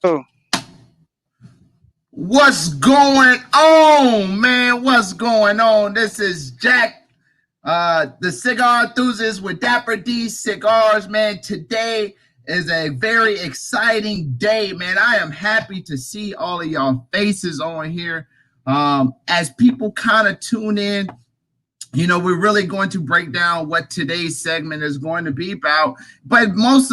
Oh, What's going on, man? What's going on? This is Jack, the cigar enthusiast with Dapper D Cigars, man. Today is a very exciting day, man. I am happy to see all of y'all faces on here. As people kind of tune in, you know, we're really going to break down what today's segment is going to be about. But most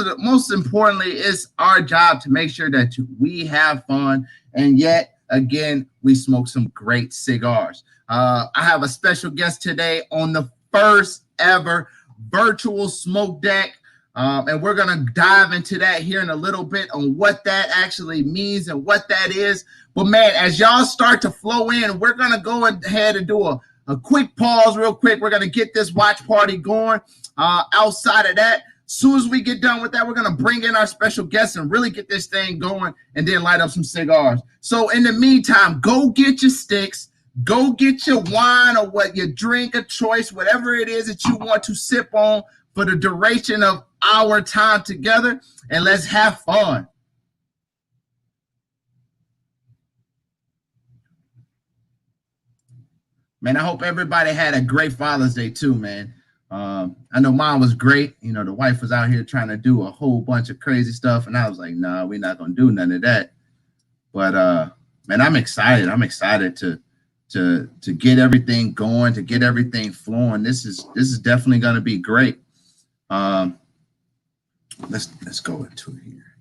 importantly, it's our job to make sure that we have fun, and yet again, we smoke some great cigars. I have a special guest today on the first ever virtual smoke deck. And we're going to dive into that here in a little bit on what that actually means and what that is. But man, as y'all start to flow in, we're going to go ahead and do a quick pause real quick. We're going to get this watch party going. Outside of that, as soon as we get done with that, we're going to bring in our special guests and really get this thing going and then light up some cigars. So in the meantime, go get your sticks, go get your wine or what your drink of choice, whatever it is that you want to sip on for the duration of our time together, and let's have fun. Man, I hope everybody had a great Father's Day too, man. I know mine was great. You know, the wife was out here trying to do a whole bunch of crazy stuff, and I was like, nah, we're not gonna do none of that. But man, I'm excited. I'm excited to get everything going, to get everything flowing. This is definitely gonna be great. Let's go into it here.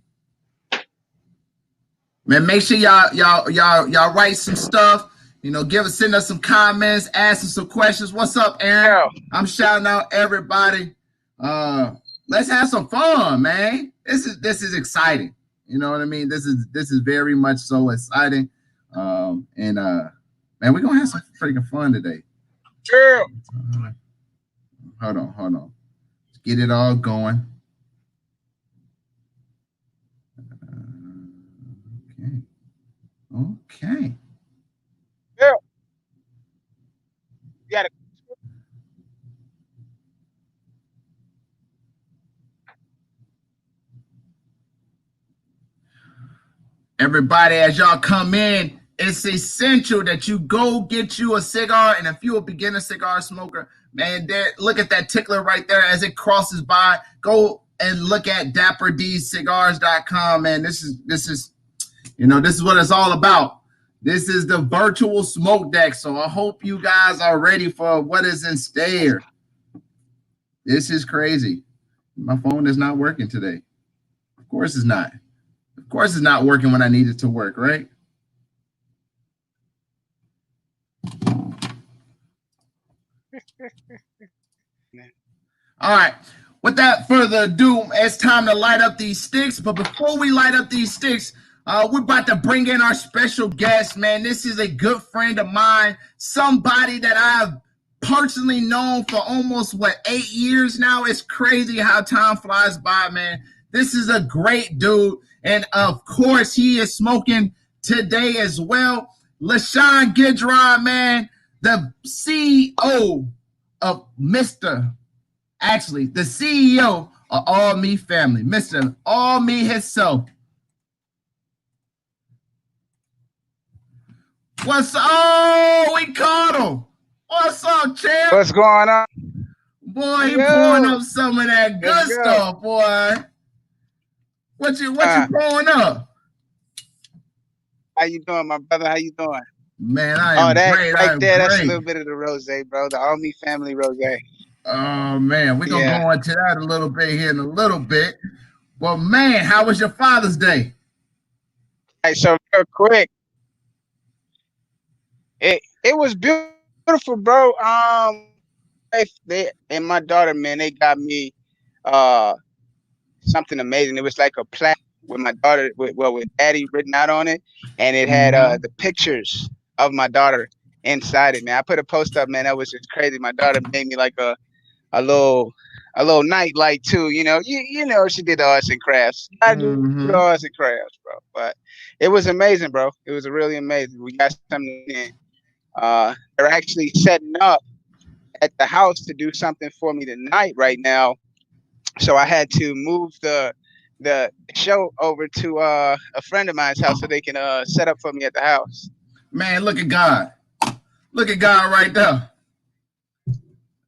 Man, make sure y'all write some stuff. You know, send us some comments, ask us some questions. What's up, Aaron? I'm shouting out everybody. Let's have some fun, man. This is exciting. You know what I mean? This is very much so exciting. Man, we're gonna have some freaking fun today. sure. Hold on. Let's get it all going. Okay. Yeah. You got it. Everybody, as y'all come in, it's essential that you go get you a cigar. And if you're a beginner cigar smoker, man, look at that tickler right there as it crosses by. Go and look at DapperDCigars.com, man. This is you know, this is what it's all about. This is the virtual smoke deck. So I hope you guys are ready for what is in store. This is crazy. My phone is not working today. Of course it's not. Of course it's not working when I need it to work, right? All right. Without further ado, it's time to light up these sticks. But before we light up these sticks, we're about to bring in our special guest, man. This is a good friend of mine, somebody that I've personally known for almost, 8 years now. It's crazy how time flies by, man. This is a great dude. And, of course, he is smoking today as well. Lashawn Gidron, man, the CEO of the CEO of All Me Family, Mr. All Me himself. What's up? Oh, we caught him. What's up, champ? What's going on? Boy, he pouring up some of that good stuff, boy. What you pouring up? How you doing, my brother? How you doing? Man, I am great. Right there, that's a little bit of the rosé, bro. The All Me Family rosé. Oh man, we're gonna go into that a little bit here in a little bit. Well, man, how was your Father's Day? Hey, so real quick, it was beautiful, bro. They and my daughter, man, they got me something amazing. It was like a plaque with my daughter, with daddy written out on it, and it had the pictures of my daughter inside it, man. I put a post up, man. That was just crazy. My daughter made me like a little night light too. You know, you know, she did the arts and crafts. I do the arts and crafts, bro. But it was amazing, bro. It was really amazing. We got something in. They're actually setting up at the house to do something for me tonight right now. So I had to move the the show over to a friend of mine's house so they can set up for me at the house. Man, look at God. Look at God right there.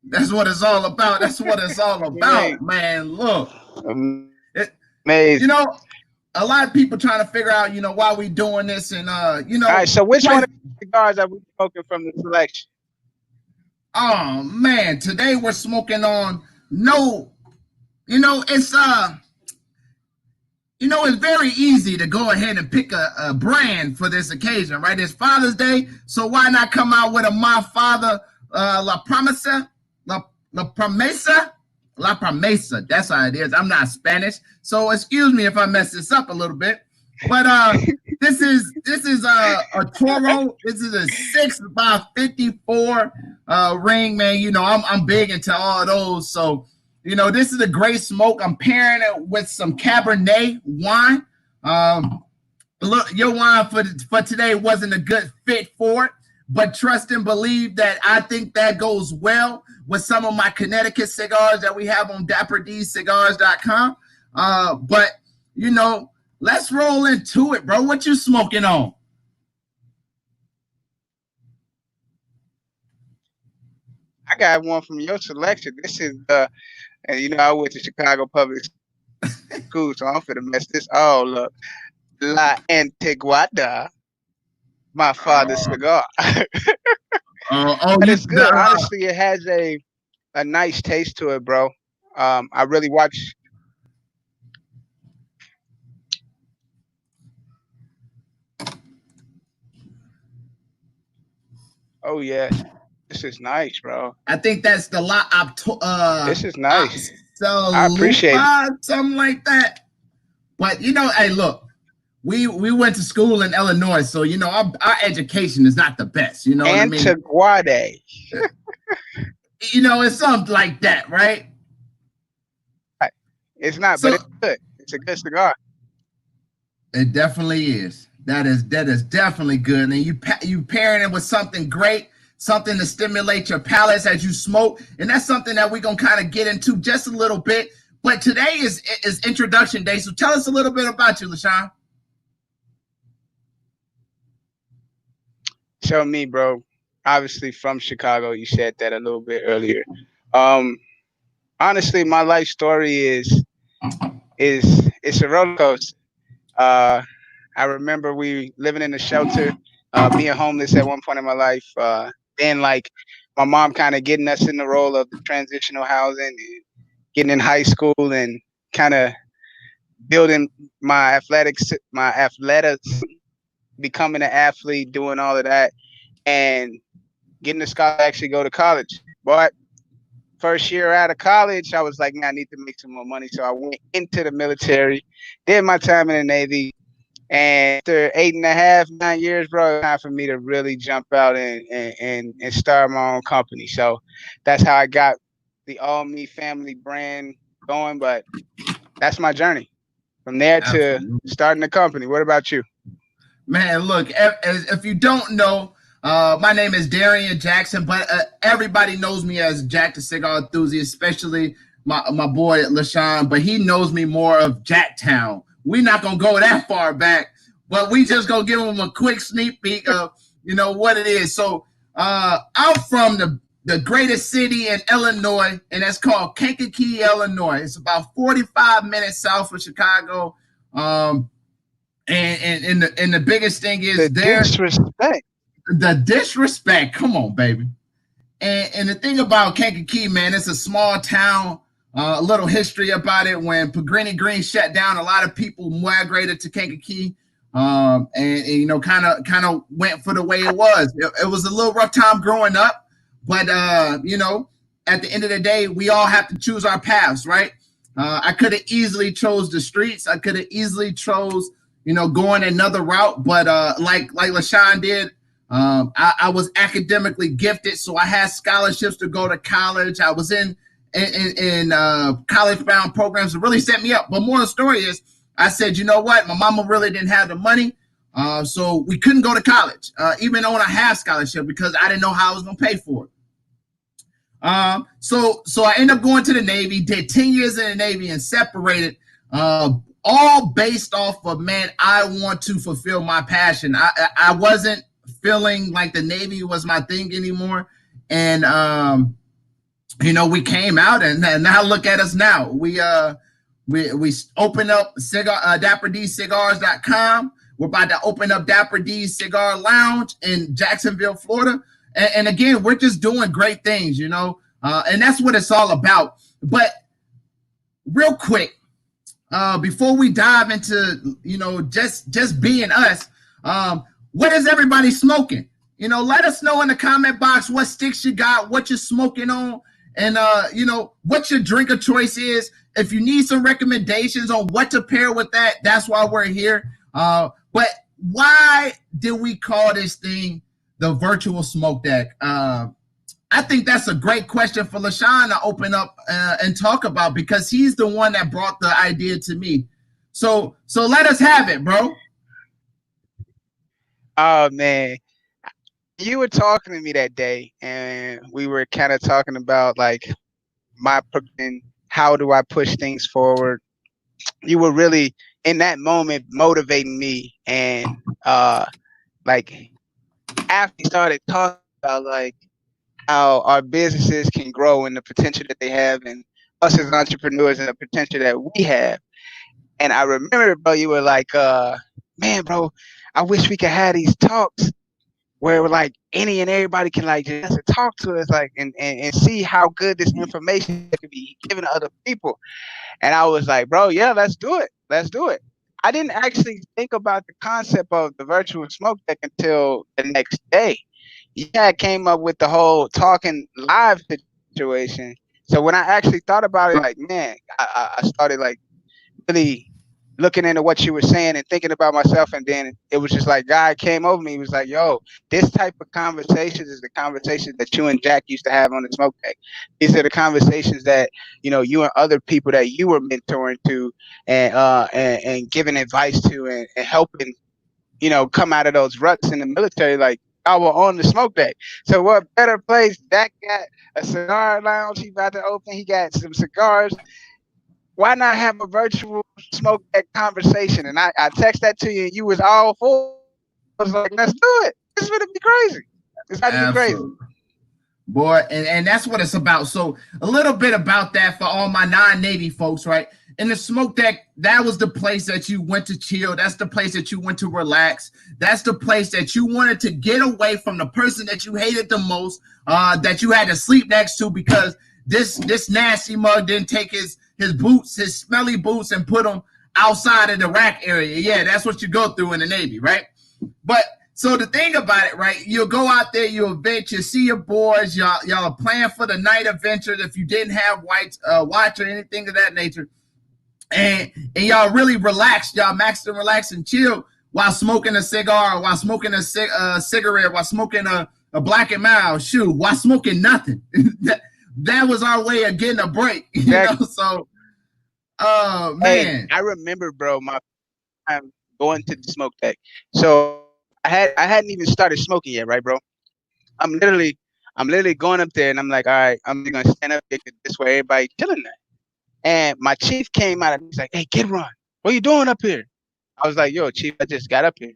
That's what it's all about. That's what it's all about, man. Look. Amazing. You know, a lot of people trying to figure out, why we doing this, and you know. All right, so which one of the cigars are we smoking from the selection? Oh man, today we're smoking on it's it's very easy to go ahead and pick a brand for this occasion, right? It's Father's Day, so why not come out with a My Father La Promesa. That's how it is. I'm not Spanish, so excuse me if I mess this up a little bit. But this is a Toro. This is a 6x54 ring, man. I'm big into all of those. So this is a great smoke. I'm pairing it with some Cabernet wine. Look, your wine for today wasn't a good fit for it, but trust and believe that I think that goes well with some of my Connecticut cigars that we have on DapperDCigars.com. But let's roll into it, bro. What you smoking on? I got one from your selection. This is and I went to Chicago Public School, so I'm finna mess this all up. La Antiguada, my father's cigar. But it's good. Honestly, it has a nice taste to it, bro. I really watch. Oh yeah, this is nice, bro. I think that's the this is nice. I appreciate it. Something like that. But hey, look, we went to school in Illinois, so our education is not the best. You know what I mean? Antiguade. It's something like that, right? It's not, but it's good. It's a good cigar. It definitely is. That is definitely good. And you pairing it with something great, something to stimulate your palates as you smoke, and that's something that we're gonna kind of get into just a little bit. But today is introduction day, so tell us a little bit about you, Lashawn. So me, bro, obviously from Chicago. You said that a little bit earlier. Honestly, my life story is a roller coaster. I remember we living in a shelter, being homeless at one point in my life. Then my mom kind of getting us in the role of the transitional housing, and getting in high school, and kind of building my athletics, becoming an athlete, doing all of that, and getting the scholarship to actually go to college. But first year out of college, I was like, man, I need to make some more money. So I went into the military, did my time in the Navy. And after 8.5, 9 years, bro, it's time for me to really jump out and start my own company. So that's how I got the All Me Family brand going. But that's my journey from there to starting the company. What about you? Man, look, if you don't know, my name is Darian Jackson, but everybody knows me as Jack the Cigar Enthusiast, especially my boy Lashawn, but he knows me more of Jacktown. We're not going to go that far back, but we just going to give him a quick sneak peek of, what it is. So I'm from the greatest city in Illinois, and that's called Kankakee, Illinois. It's about 45 minutes south of Chicago. And the biggest thing is the disrespect. Come on, baby. And the thing about Kankakee, man, it's a small town. A little history about it. When Pellegrini Green shut down, a lot of people migrated to Kankakee, and kind of went for the way it was. It was a little rough time growing up, but at the end of the day, we all have to choose our paths, right? I could have easily chose the streets. I could have easily chose, going another route, but like Lashawn did, I was academically gifted, so I had scholarships to go to college. I was in college-bound programs that really set me up. But more of the story is, I said, you know what? My mama really didn't have the money, so we couldn't go to college, even though I have scholarship, because I didn't know how I was going to pay for it. So I ended up going to the Navy, did 10 years in the Navy, and separated all based off of, man, I want to fulfill my passion. I wasn't feeling like the Navy was my thing anymore. And, you know, we came out, and now look at us now. We opened up DapperDCigars.com. We're about to open up Dapper D Cigar Lounge in Jacksonville, Florida. And again, we're just doing great things, you know, and that's what it's all about. But real quick, before we dive into, you know, just being us, what is everybody smoking? You know, let us know in the comment box what sticks you got, what you're smoking on, and, you know, what your drink of choice is. If you need some recommendations on what to pair with that, that's why we're here. But why did we call this thing the virtual smoke deck? I think that's a great question for Lashawn to open up and talk about, because he's the one that brought the idea to me. So let us have it, bro. Oh man, you were talking to me that day, and we were kind of talking about like my progression. How do I push things forward? You were really in that moment motivating me, and like after we started talking about like how our businesses can grow and the potential that they have, and us as entrepreneurs and the potential that we have. And I remember, bro, you were like, man, bro, I wish we could have these talks where like any and everybody can like just talk to us, like, and see how good this information could be given to other people. And I was like, bro, yeah, let's do it. Let's do it. I didn't actually think about the concept of the virtual smoke deck until the next day. Yeah, I came up with the whole talking live situation. So when I actually thought about it, like, man, I started like really looking into what you were saying and thinking about myself. And then it was just like, God came over me. He was like, yo, this type of conversations is the conversations that you and Jack used to have on the smoke deck. These are the conversations that, you know, you and other people that you were mentoring to and giving advice to and helping, you know, come out of those ruts in the military. Like, I was on the smoke deck. So what better place? Jack got a cigar lounge. He about to open. He got some cigars. Why not have a virtual smoke deck conversation? And I text that to you, and you was all for it. I was like, let's do it. It's gonna be crazy. It's about to be crazy. Boy, and that's what it's about. So a little bit about that for all my non-Navy folks, right? In the smoke deck, that was the place that you went to chill. That's the place that you went to relax. That's the place that you wanted to get away from the person that you hated the most, that you had to sleep next to, because this nasty mug didn't take his boots, his smelly boots, and put them outside of the rack area. Yeah, that's what you go through in the Navy, right? But so the thing about it, right, you'll go out there, you event, you see your boys, y'all are playing for the night adventure if you didn't have watch or anything of that nature. And y'all really relax, y'all max and relax and chill while smoking a cigar, while smoking a cigarette, while smoking a Black and Mild, shoot, while smoking nothing. that was our way of getting a break, you know? So, man. Hey, I remember, bro, my time going to the smoke deck. So I hadn't even started smoking yet, right, bro? I'm literally going up there, and I'm like, all right, I'm gonna stand up there this way, everybody killing that. And my chief came out and he's like, hey, Gidron, what are you doing up here? I was like, yo, chief, I just got up here.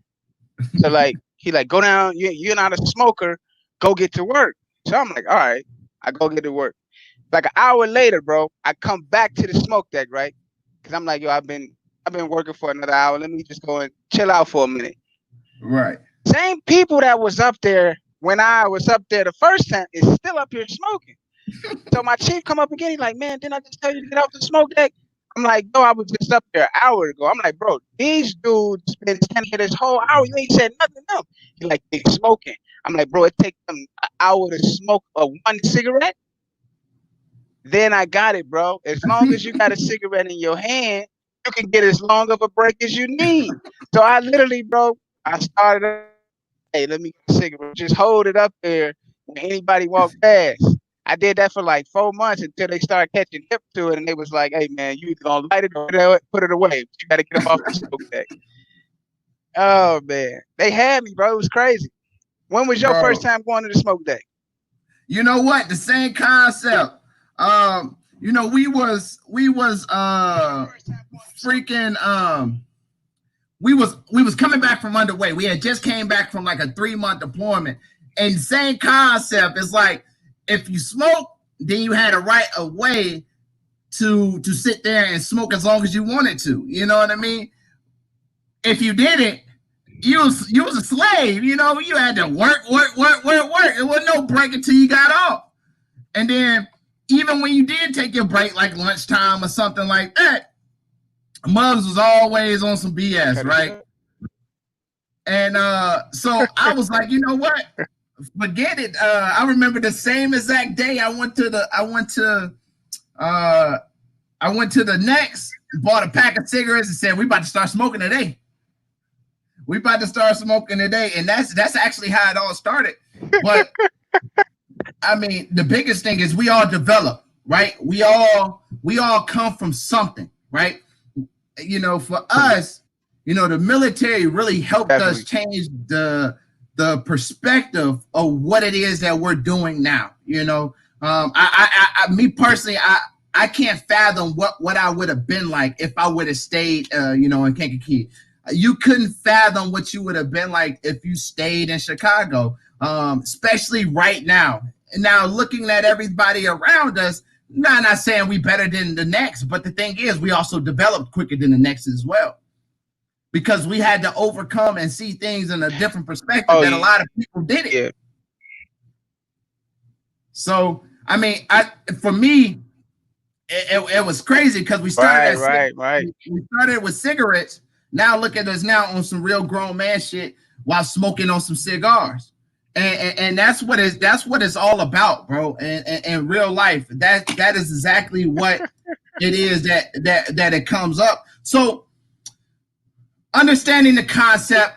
So like, he like, go down, you're not a smoker, go get to work. So I'm like, all right, I go get to work. Like an hour later, bro, I come back to the smoke deck, right? Because I'm like, yo, I've been working for another hour. Let me just go and chill out for a minute. Right. Same people that was up there when I was up there the first time is still up here smoking. So my chief come up again. He's like, man, didn't I just tell you to get off the smoke deck? I'm like, no, I was just up there an hour ago. I'm like, bro, these dudes been standing here this whole hour. You ain't said nothing to them. He's like, they smoking. I'm like, bro, it takes them an hour to smoke one cigarette. Then I got it, bro. As long as you got a cigarette in your hand, you can get as long of a break as you need. So I literally, bro, I started, hey, let me get a cigarette. Just hold it up there when anybody walk past. I did that for like 4 months until they started catching hip to it, and they was like, hey, man, you either gonna light it or put it away. But you got to get them off the smoke deck. Oh, man. They had me, bro. It was crazy. When was your first time going to the smoke deck? You know what? The same concept. You know, we was freaking we was coming back from underway. We had just came back from like a 3-month deployment. And same concept. It's like if you smoke, then you had a right of way to sit there and smoke as long as you wanted to. You know what I mean? If you didn't, you was a slave. You know, you had to work. It was no break until you got off. And then even when you did take your break, like lunchtime or something like that, Muggs was always on some BS, right? And so I was like, you know what? Forget it. I remember the same exact day I went to the next, bought a pack of cigarettes and said, we about to start smoking today. We about to start smoking today. And that's actually how it all started. But I mean, the biggest thing is we all develop, right? We all come from something, right? You know, for us, you know, the military really helped us change the perspective of what it is that we're doing now. You know, me personally, I can't fathom what I would have been like if I would have stayed, you know, in Kankakee. You couldn't fathom what you would have been like if you stayed in Chicago, especially right now. Now, looking at everybody around us, not saying we better than the next, but the thing is, we also developed quicker than the next as well, because we had to overcome and see things in a different perspective that a lot of people didn't. Yeah. So, I mean, for me, it was crazy because we started we started with cigarettes. Now look at us now on some real grown man shit while smoking on some cigars. And that's what it's all about, bro. And in real life, that is exactly what it is that it comes up. So understanding the concept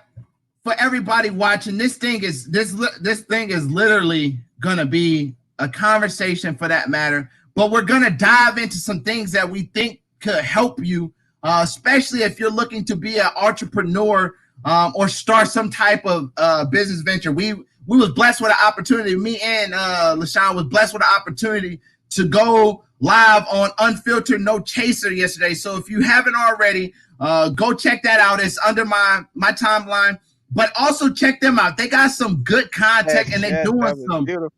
for everybody watching, this thing is literally gonna be a conversation for that matter. But we're gonna dive into some things that we think could help you, especially if you're looking to be an entrepreneur or start some type of business venture. We was blessed with an opportunity. Me and Lashawn was blessed with an opportunity to go live on Unfiltered No Chaser yesterday. So if you haven't already, go check that out. It's under my timeline. But also check them out. They got some good content, and they're doing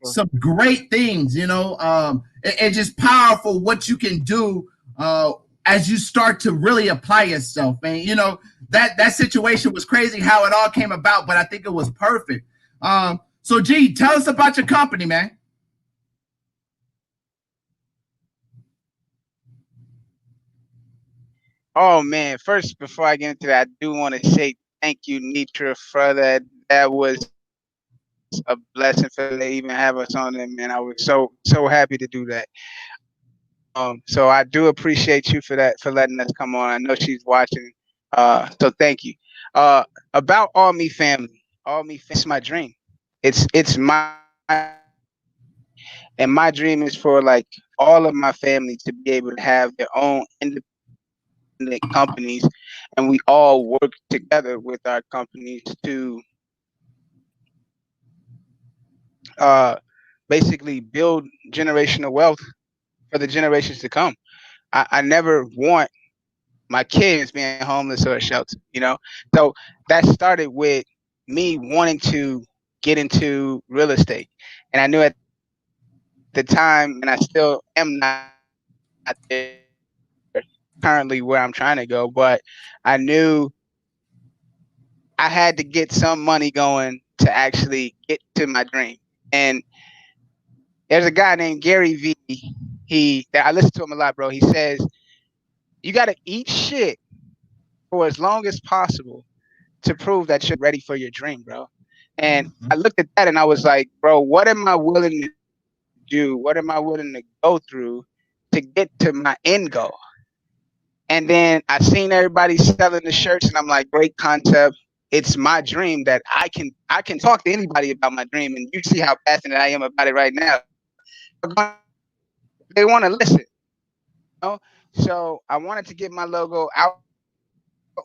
some great things. You know, it's just powerful what you can do as you start to really apply yourself. And you know that situation was crazy how it all came about, but I think it was perfect. So G, tell us about your company, man. Oh man, first before I get into that, I do want to say thank you, Nitra, for that. That was a blessing for them to even have us on there, man. I was so happy to do that. So I do appreciate you for that, for letting us come on. I know she's watching. So thank you. About All Me Family. All Me Family, it's my dream. It's my, and my dream is for like all of my family to be able to have their own independent companies, and we all work together with our companies to basically build generational wealth for the generations to come. I never want my kids being homeless or a shelter, you know? So that started with me wanting to get into real estate. And I knew at the time, and I still am not there currently where I'm trying to go, but I knew I had to get some money going to actually get to my dream. And there's a guy named Gary V. I listen to him a lot, bro. He says, you got to eat shit for as long as possible to prove that you're ready for your dream, bro. And I looked at that and I was like, bro, what am I willing to do? What am I willing to go through to get to my end goal? And then I seen everybody selling the shirts and I'm like, great concept. It's my dream that I can talk to anybody about my dream, and you see how passionate I am about it right now. They want to listen, you know? So I wanted to get my logo out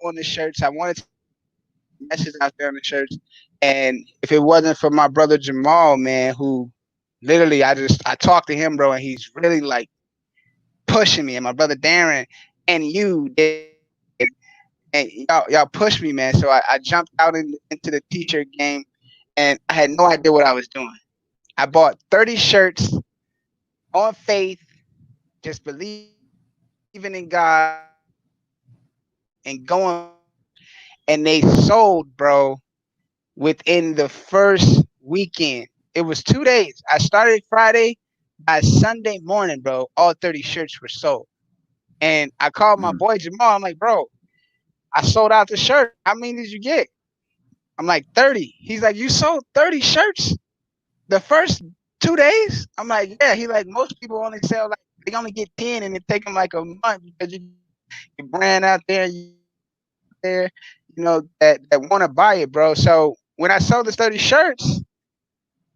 on the shirts. I wanted to message out there on the shirts. And if it wasn't for my brother Jamal, man, who literally I talked to him, bro, and he's really like pushing me, and my brother Darren and you did, and y'all pushed me, man. So I jumped out into the t-shirt game, and I had no idea what I was doing. I bought 30 shirts on faith, just believing in God and going, and they sold, bro, within the first weekend. It was 2 days. I started Friday. By Sunday morning, bro, all 30 shirts were sold. And I called my boy Jamal. I'm like, bro, I sold out the shirt. How many did you get? I'm like, 30. He's like, you sold 30 shirts the first 2 days? I'm like, yeah. He like, most people only sell like, they only get 10 and it take them like a month because you brand out there, there, that want to buy it, bro. So when I sold the 30 shirts,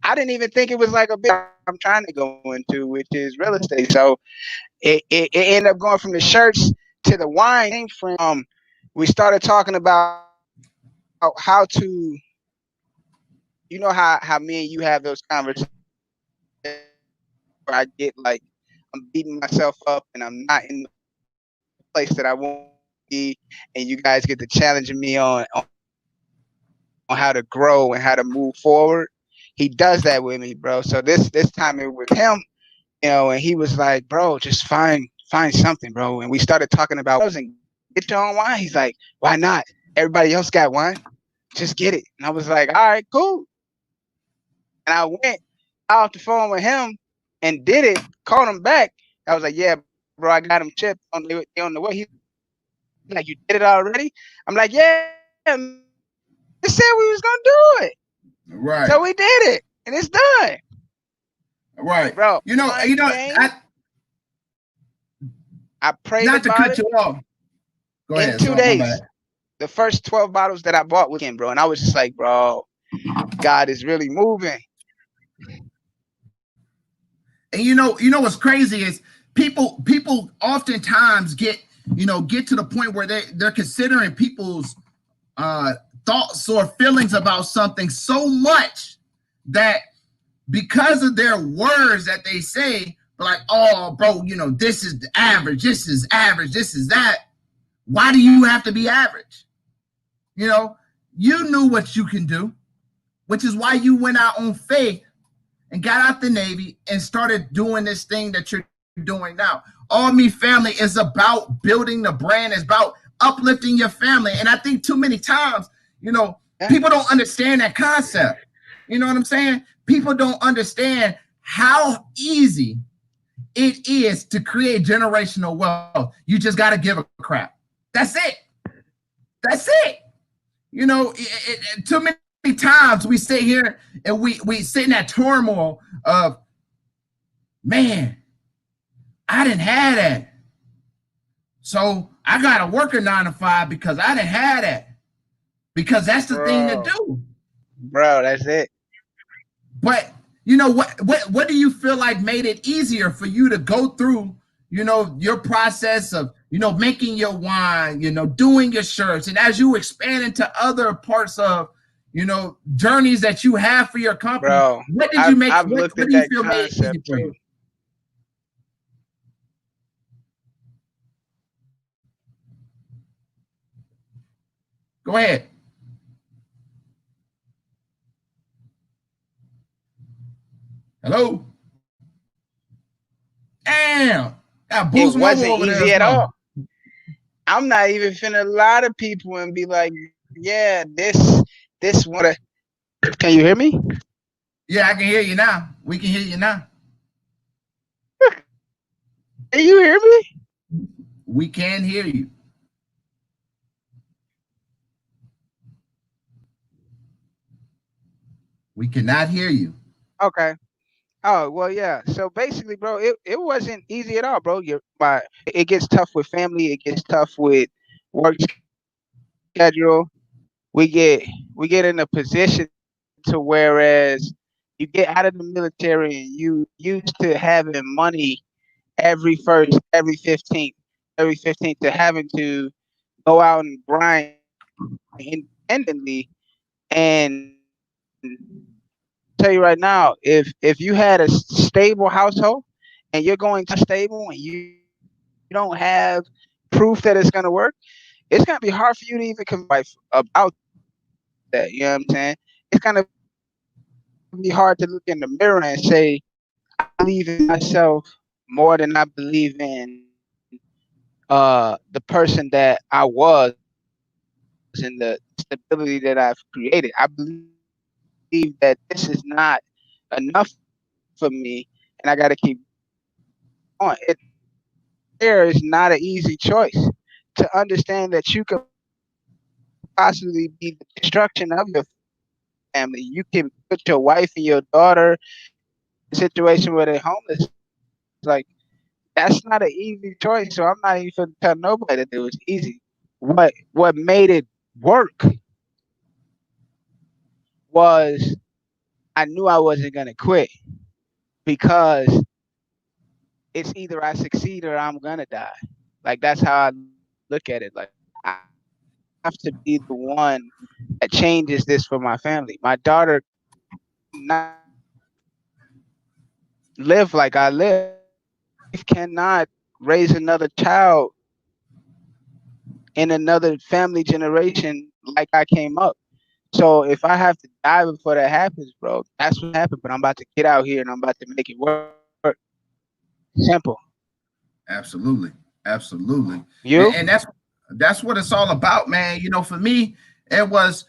I didn't even think it was like a big I'm trying to go into, which is real estate. So it ended up going from the shirts to the wine. We started talking about how to, how me and you have those conversations where I get like, I'm beating myself up and I'm not in the place that I want to be, and you guys get to challenging me on how to grow and how to move forward. He does that with me, bro. So this time it was him, and he was like, bro, just find something, bro. And we started talking about and get your own wine. He's like, why not? Everybody else got wine. Just get it. And I was like, all right, cool. And I went off the phone with him and did it, called him back. I was like, yeah, bro, I got him chipped on the way. He's like, you did it already? I'm like, yeah, man. They said we was gonna do it. Right. So we did it, and it's done. Right, bro. I prayed not to about cut it. you off. Go in ahead. 2 days. The first 12 bottles that I bought weekend, bro, and I was just like, bro, God is really moving. And what's crazy is people oftentimes get to the point where they're considering people's thoughts or feelings about something so much that because of their words that they say, like, oh, bro, this is the average, this is average, this is that. Why do you have to be average? You knew what you can do, which is why you went out on faith and got out the Navy and started doing this thing that you're doing now. All Me Family is about building the brand, is about uplifting your family. And I think too many times, people don't understand that concept. You know what I'm saying? People don't understand how easy it is to create generational wealth. You just got to give a crap. That's it. That's it. Too many times we sit here and we sit in that turmoil of, man, I didn't have that. So I got to work a 9 to 5 because I didn't have that. Because that's the thing to do. Bro, that's it. But what do you feel like made it easier for you to go through, your process of, making your wine, doing your shirts, and as you expand into other parts of, journeys that you have for your company? Bro, what did you make? I've what looked do at you that feel made it easy concept for you? too. Go ahead. Hello. Damn. It wasn't easy at all. I'm not even finna lie to people and be like, yeah, this one. Can you hear me? Yeah, I can hear you now. We can hear you now. Can you hear me? We can hear you. We cannot hear you. Okay. Oh, well, yeah. So basically, bro, it wasn't easy at all, bro. It gets tough with family. It gets tough with work schedule. We get in a position to whereas you get out of the military and you used to having money every 1st, every 15th to having to go out and grind independently. And tell you right now, if you had a stable household and you're going to stable and you don't have proof that it's gonna work, it's gonna be hard for you to even convince about that. You know what I'm saying? It's gonna be hard to look in the mirror and say, I believe in myself more than I believe in the person that I was and the stability that I've created. I believe that this is not enough for me and I gotta keep going. There is not an easy choice to understand that you could possibly be the destruction of your family. You can put your wife and your daughter in a situation where they're homeless. Like that's not an easy choice. So I'm not even gonna tell nobody that it was easy. What made it work was I knew I wasn't gonna quit because it's either I succeed or I'm gonna die. Like that's how I look at it. Like I have to be the one that changes this for my family. My daughter cannot live like I live. My wife cannot raise another child in another family generation like I came up. So if I have to die before that happens, bro, that's what happened. But I'm about to get out here and I'm about to make it work. Simple. Absolutely, absolutely, You? and that's what it's all about, man. For me, it was,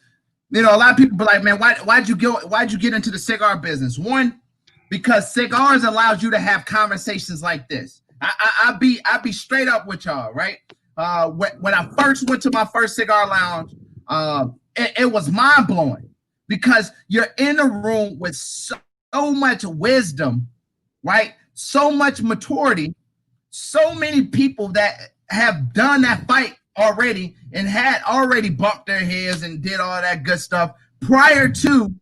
a lot of people be like, man, why'd you get into the cigar business? One, because cigars allows you to have conversations like this. I be straight up with y'all, right? When I first went to my first cigar lounge, it was mind blowing because you're in a room with so much wisdom, right? So much maturity, so many people that have done that fight already and had already bumped their heads and did all that good stuff prior to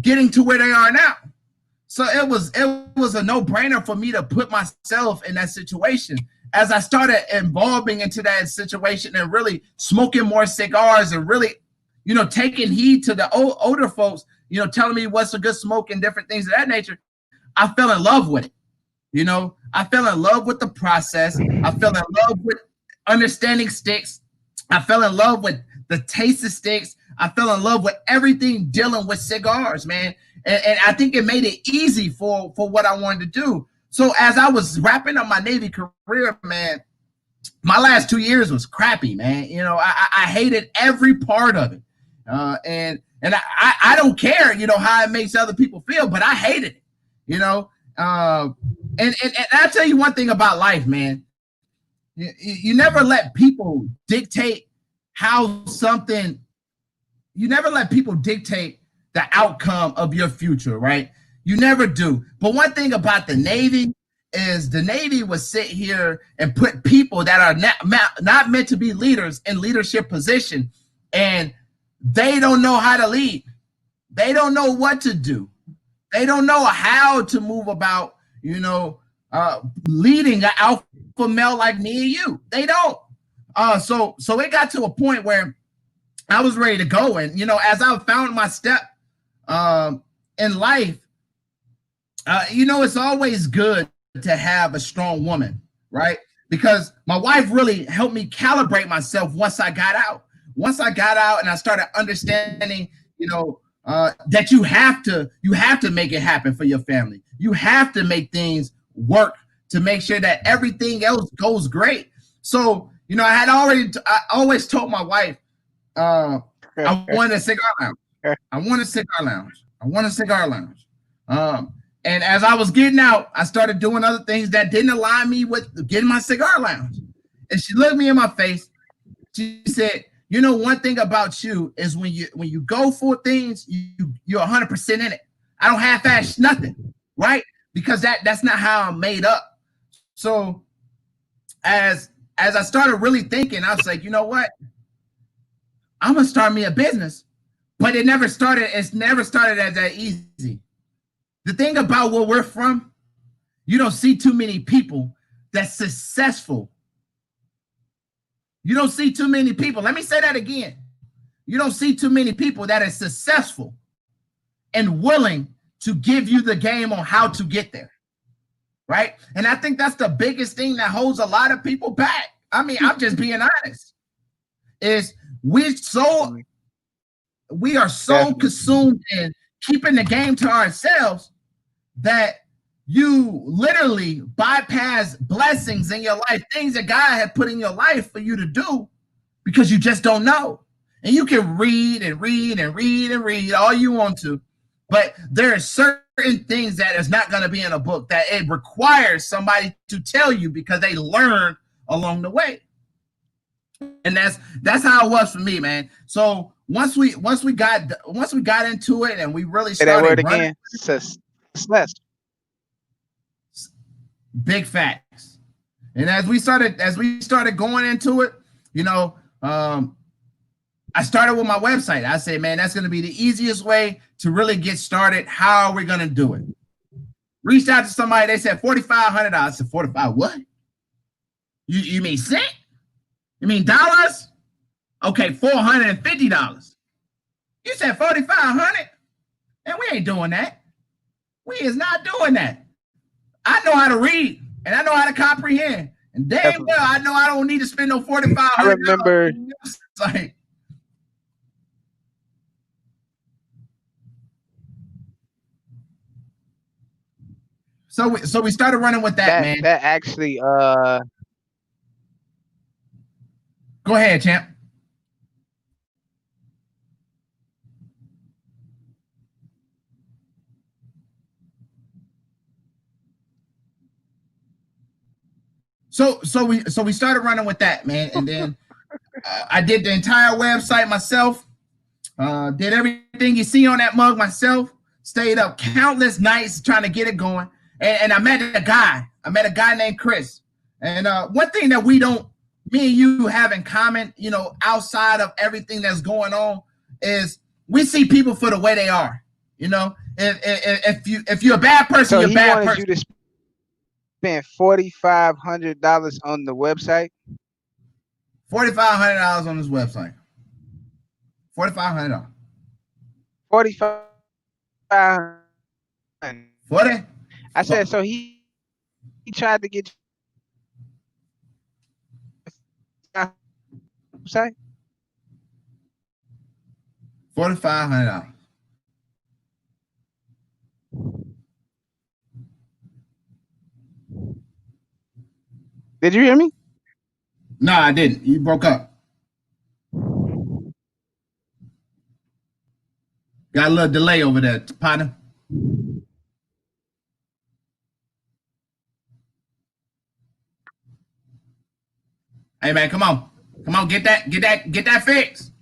getting to where they are now. So it was a no-brainer for me to put myself in that situation. As I started evolving into that situation and really smoking more cigars and really, taking heed to the older folks, telling me what's a good smoke and different things of that nature, I fell in love with it. I fell in love with the process. I fell in love with understanding sticks. I fell in love with the taste of sticks. I fell in love with everything dealing with cigars, man. And I think it made it easy for what I wanted to do. So as I was wrapping up my Navy career, man, my last 2 years was crappy, man. I hated every part of it. And I don't care, how it makes other people feel, but I hated it, and I'll tell you one thing about life, man. You never let people dictate how something, you never let people dictate the outcome of your future, right? You never do. But one thing about the Navy is the Navy will sit here and put people that are not meant to be leaders in leadership position, and they don't know how to lead. They don't know what to do. They don't know how to move about, leading an alpha male like me and you. They don't. So it got to a point where I was ready to go. And, as I found my step in life, it's always good to have a strong woman, right? Because my wife really helped me calibrate myself once I got out. Once I got out and I started understanding, that you have to make it happen for your family. You have to make things work to make sure that everything else goes great. So, I always told my wife, I want a cigar lounge. I want a cigar lounge. I want a cigar lounge. And as I was getting out, I started doing other things that didn't align me with getting my cigar lounge. And she looked me in my face. She said, one thing about you is when you go for things, you're 100% in it. I don't half-ass nothing, right? Because that's not how I'm made up. So as I started really thinking, I was like, you know what? I'm gonna start me a business, but it's never started as that easy. The thing about where we're from, you don't see too many people that's successful. You don't see too many people. Let me say that again. You don't see too many people that are successful and willing to give you the game on how to get there. right? And I think that's the biggest thing that holds a lot of people back. I mean, I'm just being honest. Is we are so consumed in keeping the game to ourselves that you literally bypass blessings in your life, things that God had put in your life for you to do because you just don't know. And you can read and read and read and read all you want to, but there are certain things that is not going to be in a book that it requires somebody to tell you because they learn along the way. And that's how it was for me, man. So once we got into it and we really started that word running, again, success. Big facts. And as we started going into it, you know, I started with my website. I said, man, that's going to be the easiest way to really get started. How are we going to do it? Reached out to somebody. They said $4,500. I said, 45 what? You mean cent? You mean dollars? Okay, $450. You said 4,500, and we ain't doing that. We is not doing that. I know how to read, and I know how to comprehend, and damn well I know I don't need to spend no $4,500. I remember. So we started running with that, man. That actually. Go ahead, champ. So we started running with that, man, and then I did the entire website myself. Did everything you see on that mug myself. Stayed up countless nights trying to get it going, and I met a guy. I met a guy named Chris. And one thing that me and you have in common, you know, outside of everything that's going on, is we see people for the way they are. You know, if you're a bad person, so you're a bad person. So he wanted you to spend $4,500 on the website. $4,500 on this website. $4,500. 45. 40. I said so. He tried to get website. $4,500. Did you hear me? No, I didn't. You broke up. Got a little delay over there, partner. Hey man, come on, get that fixed.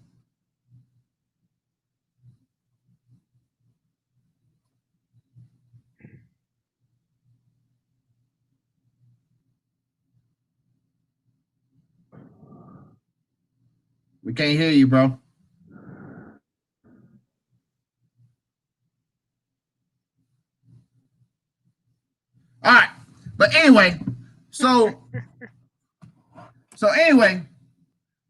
We can't hear you, bro. All right, but anyway, so anyway,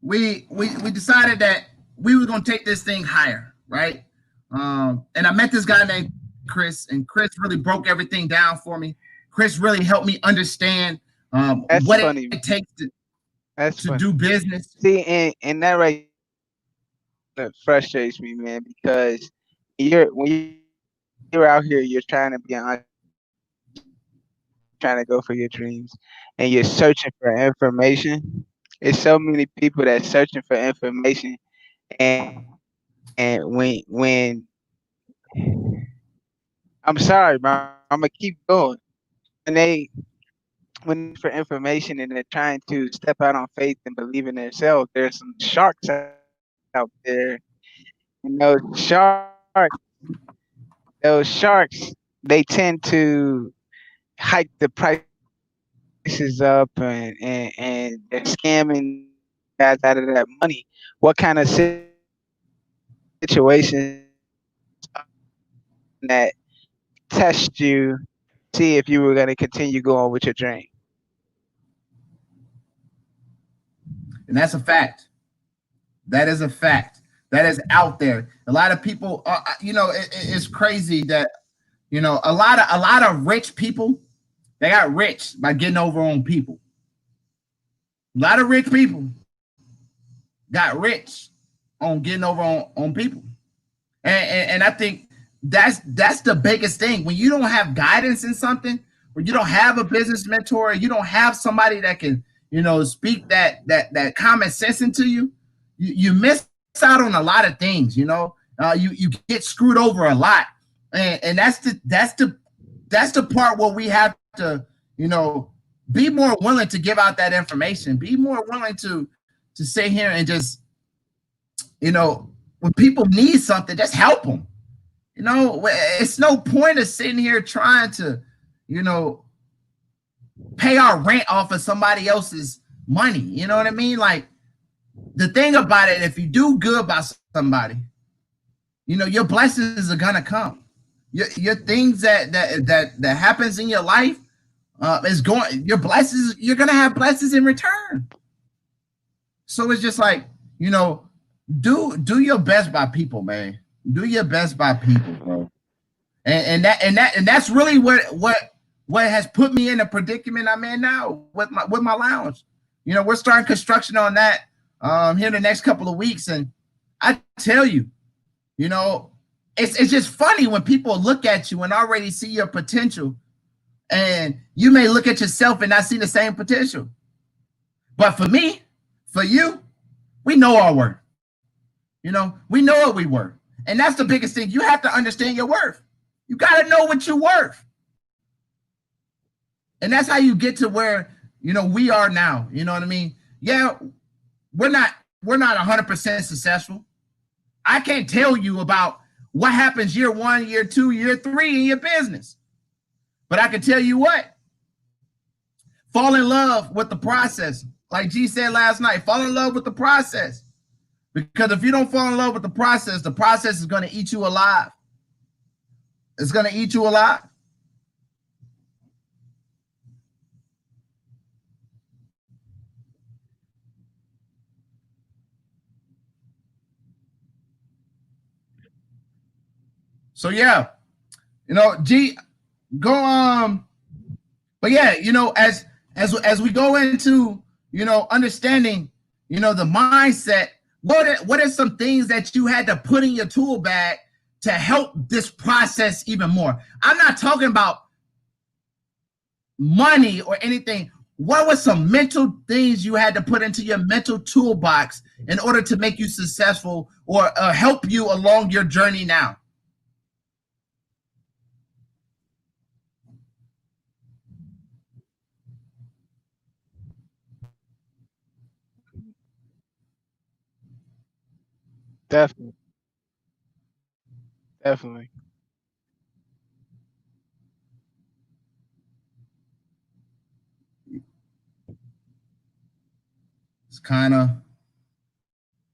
we decided that we were gonna take this thing higher, right? And I met this guy named Chris, and Chris really broke everything down for me. Chris really helped me understand what it takes to do business. See, and that right that frustrates me, man, because when you're out here, you're trying to be trying to go for your dreams, and you're searching for information. There's so many people that's searching for information, and when I'm sorry, bro, I'm gonna keep going. When for information and they're trying to step out on faith and believe in themselves, there's some sharks out there. And those sharks, they tend to hike the prices up and they're scamming guys out of that money. What kind of situations that test you, see if you were going to continue going with your dream? And that's a fact. That is a fact. That is out there. A lot of people, you know, it's crazy that, you know, a lot of rich people They got rich by getting over on people. A lot of rich people got rich on getting over on people. And I think that's the biggest thing. When you don't have guidance in something, when you don't have a business mentor, you don't have somebody that can, speak that common sense into you, you miss out on a lot of things. You get screwed over a lot. And that's the part where we have to, be more willing to give out that information, be more willing to sit here and just, when people need something, just help them. It's no point of sitting here trying to, pay our rent off of somebody else's money. You know what I mean? Like, the thing about it, if you do good by somebody, your blessings are gonna come. Your things that happens in your life is going. Your blessings, you're gonna have blessings in return. So it's just like, do your best by people, man. Do your best by people, bro. And that's really what has put me in the predicament I'm in now with my lounge. We're starting construction on that here in the next couple of weeks, and I tell you, it's just funny when people look at you and already see your potential, and you may look at yourself and not see the same potential. But for me, for you, we know our worth. We know what we worth. And that's the biggest thing. You have to understand your worth. You got to know what you're worth. And that's how you get to where, we are now. You know what I mean? Yeah, we're not 100% successful. I can't tell you about what happens year 1, year 2, year 3 in your business. But I can tell you what. Fall in love with the process. Like G said last night, fall in love with the process. Because if you don't fall in love with the process is going to eat you alive. It's going to eat you alive. So yeah, G, go but yeah, as we go into, understanding, the mindset, what are some things that you had to put in your tool bag to help this process even more? I'm not talking about money or anything. What were some mental things you had to put into your mental toolbox in order to make you successful or help you along your journey now? Definitely, definitely. It's kind of,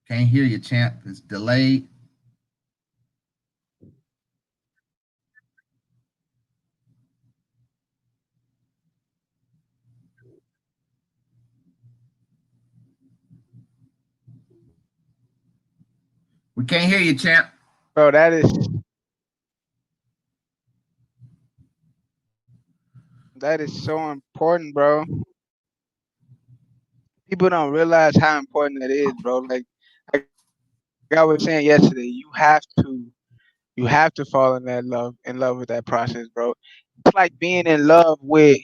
can't hear you, champ. It's delayed. We can't hear you, champ. Bro, that is so important, bro. People don't realize how important that is, bro. Like I was saying yesterday, you have to fall in love with that process, bro. It's like being in love with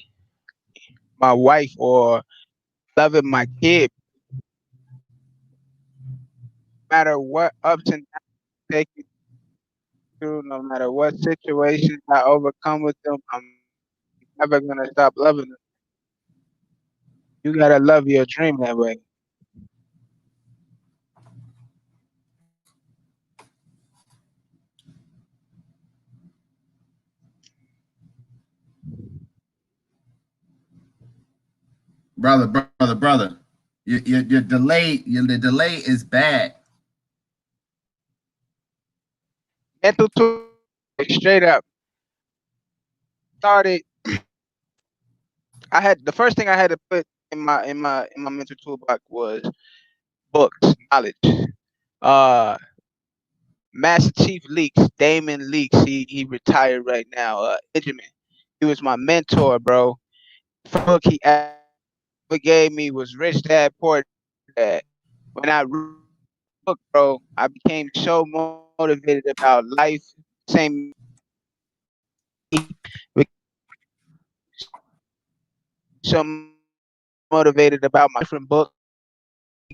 my wife or loving my kid. No matter what ups and downs I take you through, no matter what situations I overcome with them, I'm never gonna stop loving them. You gotta love your dream that way. Brother. Your delay, the delay is bad. Mental tool, straight up. Started. I had the first thing I had to put in my mental toolbox was books, knowledge. Uh, Master Chief Leaks, Damon Leaks. He retired right now. Benjamin. He was my mentor, bro. book he ever gave me was Rich Dad Poor Dad. When I read that book, bro, I became so motivated about life. Same so motivated about my different books.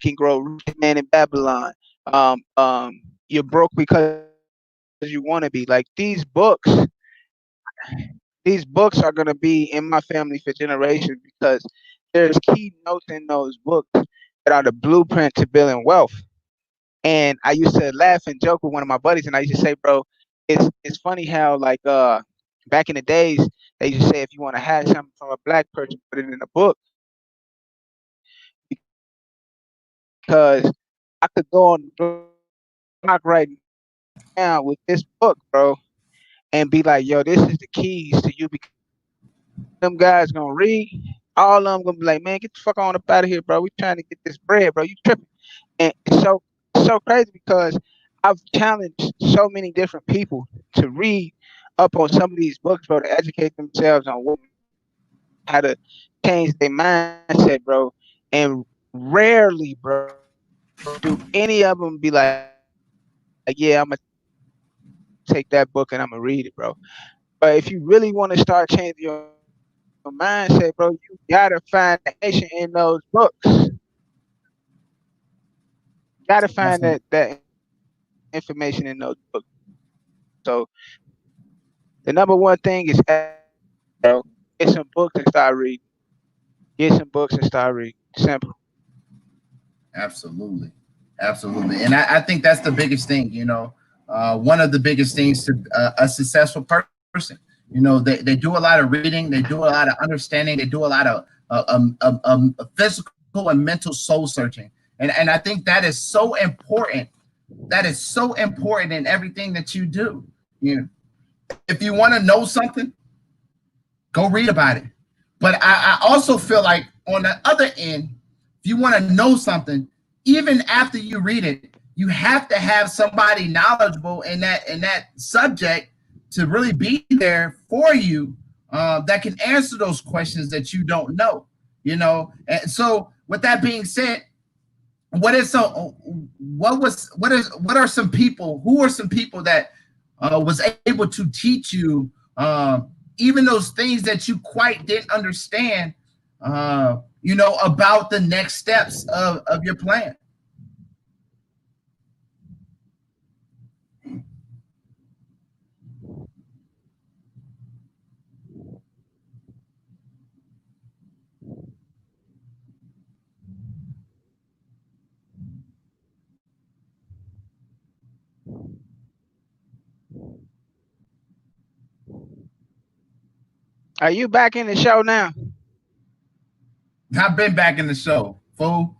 Can grow rich man in Babylon. You're broke because you want to be. Like these books are gonna be in my family for generations because there's key notes in those books that are the blueprint to building wealth. And I used to laugh and joke with one of my buddies, and I used to say, bro, it's funny how like back in the days they used to say if you want to hide something from a black person, put it in a book because I could go on the block right now with this book, bro, and be like, yo, this is the keys to you becoming rich. Them guys gonna read, all of them gonna be like, man, get the fuck on up out of here, bro. We trying to get this bread, bro. You tripping? And it's so crazy because I've challenged so many different people to read up on some of these books, bro, to educate themselves on what to do, how to change their mindset, bro. And rarely, bro, do any of them be like, yeah, I'm gonna take that book and I'm gonna read it, bro. But if you really want to start changing your mindset, bro, you gotta find the information in those books. Gotta find Absolutely. that information in those books. So the number one thing is education, bro. Get some books and start reading. Get some books and start reading. Simple. Absolutely. Absolutely. And I think that's the biggest thing, one of the biggest things to a successful person. They do a lot of reading, they do a lot of understanding, they do a lot of physical and mental soul searching. And I think that is so important. That is so important in everything that you do. If you want to know something, go read about it. But I also feel like on the other end, if you want to know something, even after you read it, you have to have somebody knowledgeable in that subject to really be there for you, that can answer those questions that you don't know. And so with that being said, what is so what are some people who are some people that was able to teach you, even those things that you quite didn't understand, about the next steps of your plan. Are you back in the show now? I've been back in the show, fool.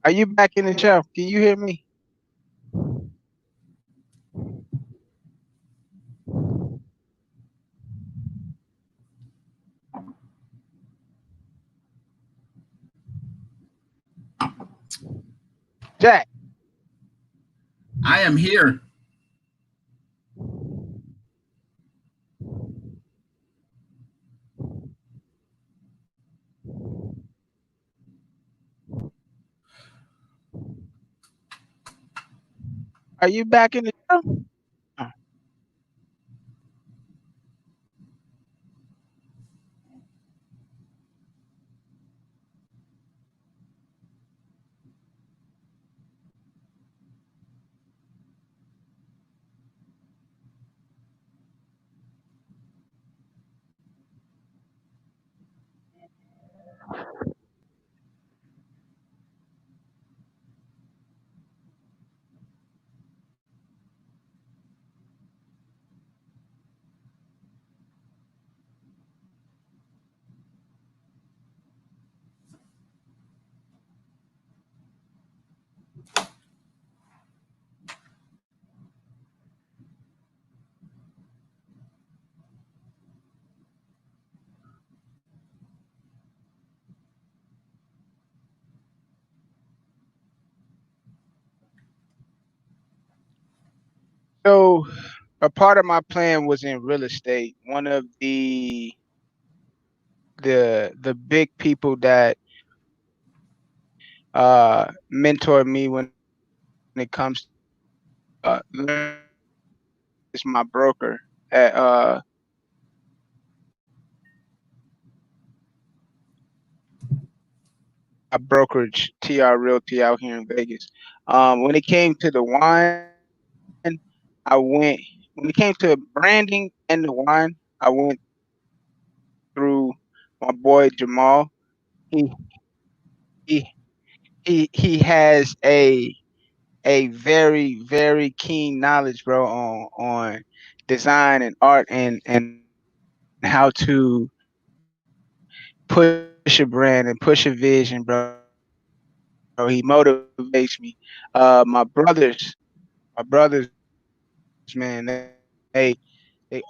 Are you back in the show? Can you hear me? Jack, I am here. are you back in the show? Oh, So a part of my plan was in real estate. One of the big people that mentored me when it comes to learning real estate is my broker at my brokerage TR Realty out here in Vegas. When it came to the wine, I went when it came to branding and the wine, I went through my boy Jamal. He he he has a very very keen knowledge, bro, on design and art and how to push a brand and push a vision, bro. He motivates me. My brothers, my brothers, man, they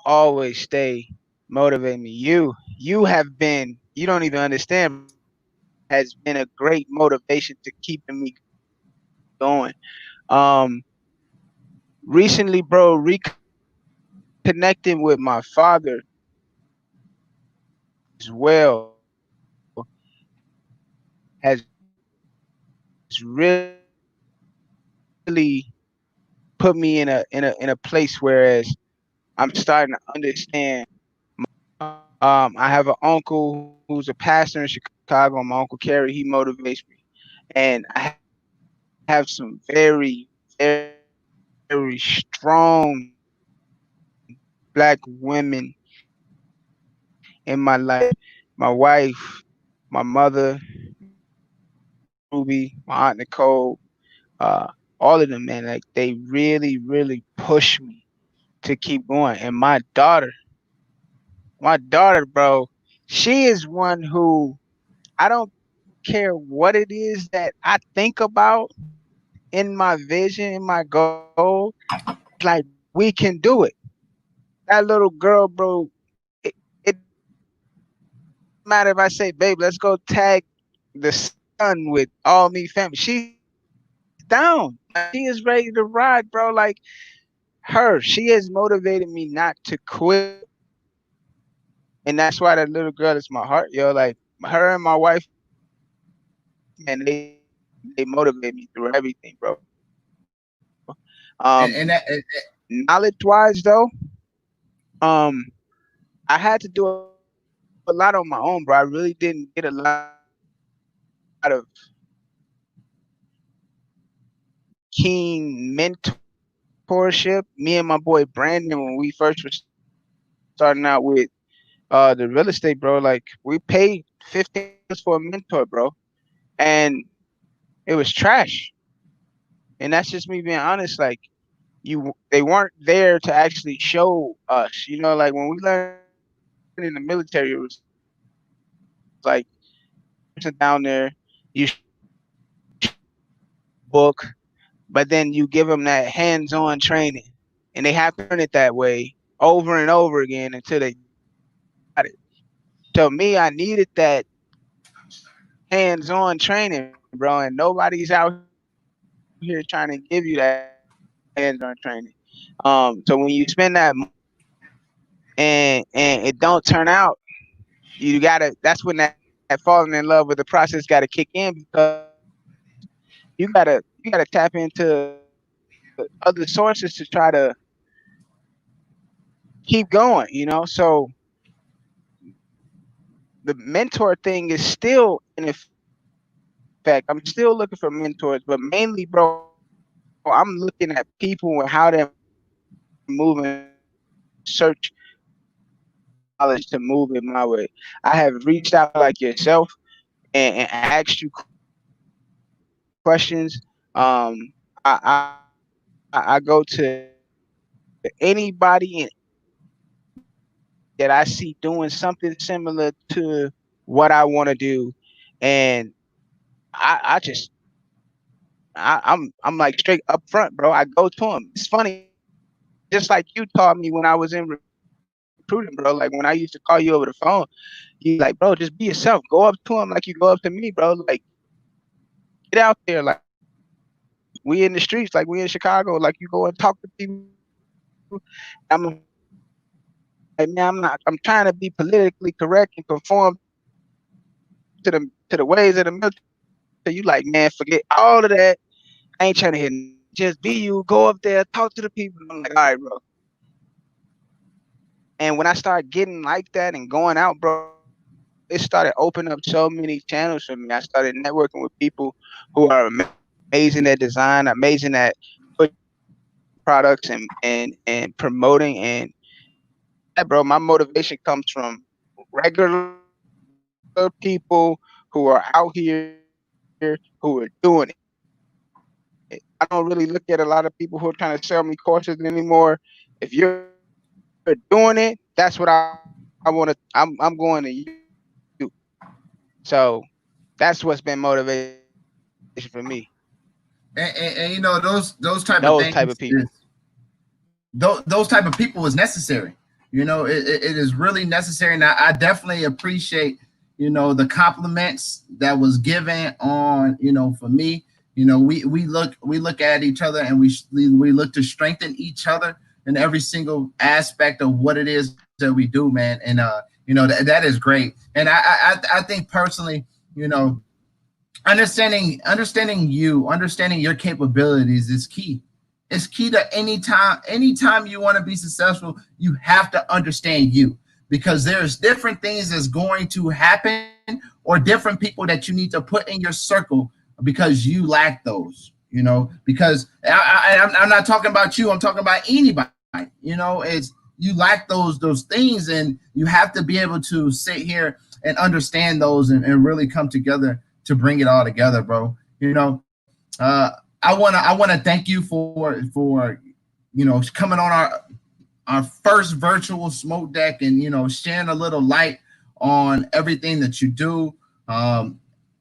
always stay motivating me. You have been, you don't even understand, bro. You has been a great motivation to keeping me going. Um, Recently, bro, reconnecting with my father as well has really put me in a place whereas I'm starting to understand my father. I have an uncle who's a pastor in Chicago. My uncle Kerry, he motivates me, and I have some very strong black women in my life. My wife, my mother, my aunt Ruby, my aunt Nicole, all of them, man. Like they really push me to keep going. And my daughter, bro, she is one who I don't care what it is that I think about in my vision, in my goal. She's like, we can do it. That little girl, bro, it doesn't matter if I say, babe, let's go tag the sun with all me family. She's down. Like she is ready to ride, bro. Like her. She has motivated me not to quit. And that's why that little girl is my heart, yo. Like her and my wife, man, they motivate me through everything, bro. And that, Knowledge wise though, I had to do a lot on my own, bro. I really didn't get a lot of keen mentorship. Me and my boy Brandon, when we first were starting out with the real estate, bro, like we paid $15 for a mentor, bro, and it was trash. And that's just me being honest. Like they weren't there to actually show us. You know, like when we learned in the military, it was like you bring a person down there, you show them a book, but then you give them that hands-on training, and they have to learn it that way over and over again until they got it. So me, I needed that hands-on training, bro, and nobody's out here trying to give you that hands-on training. So when you spend that money and it don't turn out, that's when that falling in love with the process got to kick in, because you gotta tap into other sources to try to keep going, so the mentor thing is still in effect. I'm still looking for mentors, but mainly, bro, I'm looking at people and how they're moving and search for knowledge to move in my way. I have reached out to people like yourself and asked you questions. I go to anybody and everybody that I see doing something similar to what I want to do, and I just I'm like straight up front, bro. I go to him. It's funny, just like you taught me when I was in recruiting, bro. Like when I used to call you over the phone, you like, bro, just be yourself. Go up to him like you go up to me, bro. Like get out there, like we in the streets, like we in Chicago, like you go and talk to people, I'm like, man, I'm trying to be politically correct and conform to the ways of the military. You like, man, forget all of that. I ain't trying to hear just be you, go up there, talk to the people. I'm like, all right, bro. And when I started getting like that and going out, bro, it started opening up so many channels for me. I started networking with people who are amazing at design, amazing at products and promoting. And yeah, bro, my motivation comes from regular people who are out here who are doing it. I don't really look at a lot of people who are trying to sell me courses anymore. If you're doing it, that's what I want to. I'm going to you. So that's what's been motivation for me. And you know, those type Those of type of things people. is those type of people is necessary. You know, it is really necessary. And I definitely appreciate, you know, the compliments that was given on, you know, for me. You know, we look at each other and we look to strengthen each other in every single aspect of what it is that we do, man. And you know, that is great. And I think personally, you know, understanding your capabilities is key. It's key to anytime you want to be successful, you have to understand you, because there's different things that's going to happen, or different people that you need to put in your circle because you lack those, you know. Because I'm not talking about you, I'm talking about anybody. You know, it's you lack those things, and you have to be able to sit here and understand those, and really come together to bring it all together, bro. You know, I wanna thank you for you know, coming on our first virtual smoke deck, and you know, sharing a little light on everything that you do,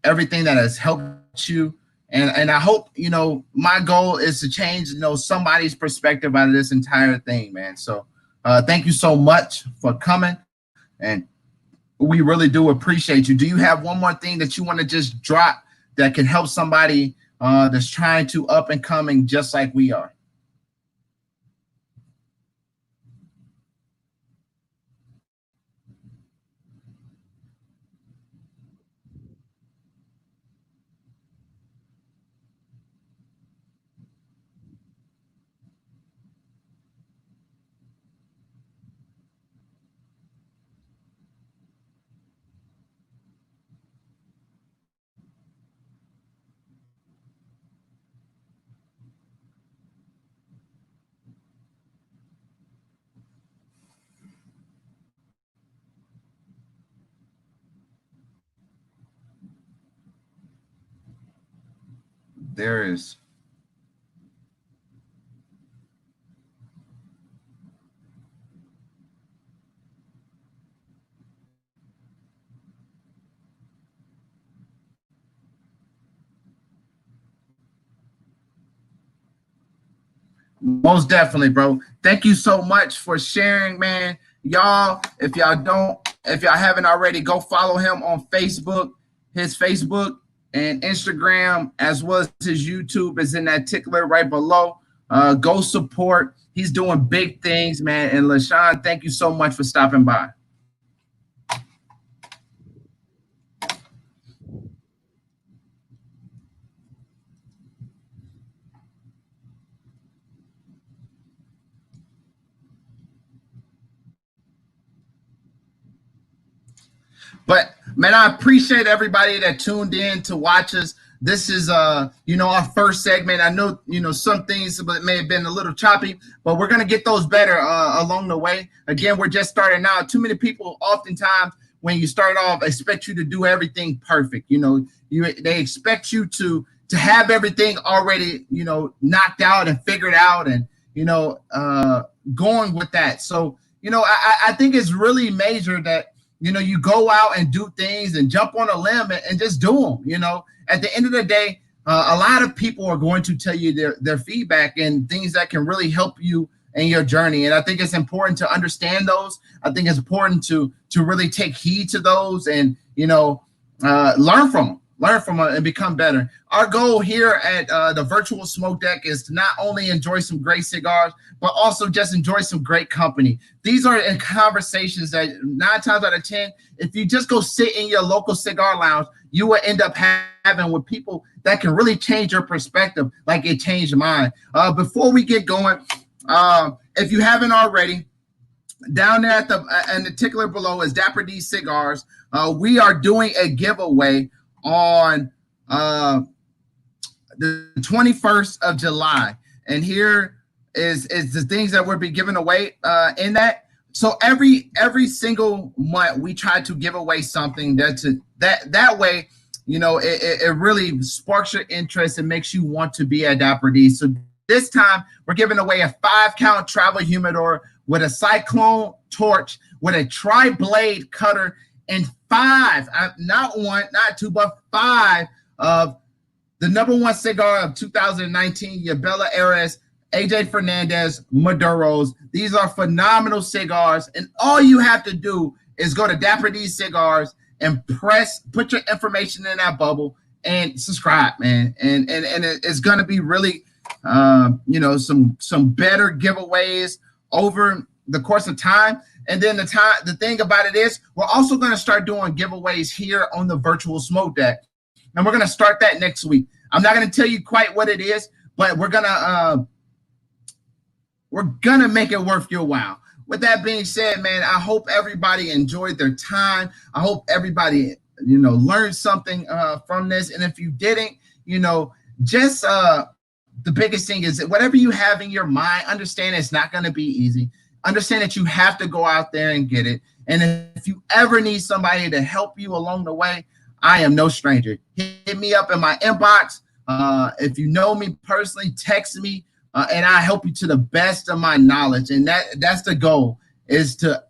everything that has helped you. And I hope, you know, my goal is to change, you know, somebody's perspective out of this entire thing, man. So thank you so much for coming, and we really do appreciate you. Do you have one more thing that you want to just drop that can help somebody that's trying to up and coming just like we are? There is. Most definitely, bro. Thank you so much for sharing, man. Y'all, if y'all haven't already, go follow him on Facebook. His Facebook and Instagram, as well as his YouTube, is in that tickler right below. Go support. He's doing big things, man. And Lashawn, thank you so much for stopping by. But man, I appreciate everybody that tuned in to watch us. This is you know, our first segment. I know, you know, some things may have been a little choppy, but we're gonna get those better along the way. Again, we're just starting out. Too many people oftentimes, when you start off, expect you to do everything perfect. You know, they expect you to have everything already, you know, knocked out and figured out, and you know, going with that. So, you know, I think it's really major that, you know, you go out and do things and jump on a limb and just do them. You know, at the end of the day, a lot of people are going to tell you their feedback and things that can really help you in your journey. And I think it's important to understand those. I think it's important to really take heed to those, and, you know, learn from them. learn from them, and become better. Our goal here at the Virtual Smoke Deck is to not only enjoy some great cigars, but also just enjoy some great company. These are conversations that 9 times out of 10, if you just go sit in your local cigar lounge, you will end up having with people that can really change your perspective like it changed mine. Before we get going, if you haven't already, down there at the tickler below is Dapper D Cigars. We are doing a giveaway on the 21st of July. And here is the things that we'll be giving away in that. So every single month we try to give away something that way, you know, it really sparks your interest and makes you want to be at Dapper D. So this time we're giving away a 5-count travel humidor with a cyclone torch, with a tri-blade cutter, and 5, not 1, not 2, but 5 of the #1 cigar of 2019, Yabela Ares, AJ Fernandez Maduros. These are phenomenal cigars, and all you have to do is go to Dapper D Cigars and put your information in that bubble and subscribe, man. And it's gonna be really, you know, some better giveaways over the course of time. And then the thing about it is we're also going to start doing giveaways here on the Virtual Smoke Deck, and we're going to start that next week. I'm not going to tell you quite what it is, but we're gonna make it worth your while. With that being said, man, I hope everybody enjoyed their time. I hope everybody, you know, learned something from this. And if you didn't, you know, just the biggest thing is that whatever you have in your mind, understand it's not going to be easy. Understand that you have to go out there and get it. And if you ever need somebody to help you along the way, I am no stranger. Hit me up in my inbox. If you know me personally, text me, and I help you to the best of my knowledge. And that's the goal, is to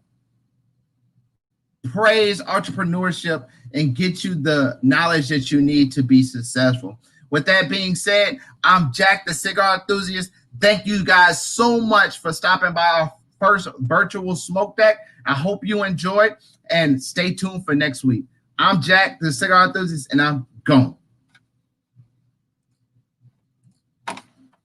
praise entrepreneurship and get you the knowledge that you need to be successful. With that being said, I'm Jack, the cigar enthusiast. Thank you guys so much for stopping by our first Virtual Smoke Deck. I hope you enjoyed, and stay tuned for next week. I'm Jack, the cigar enthusiast, and I'm gone.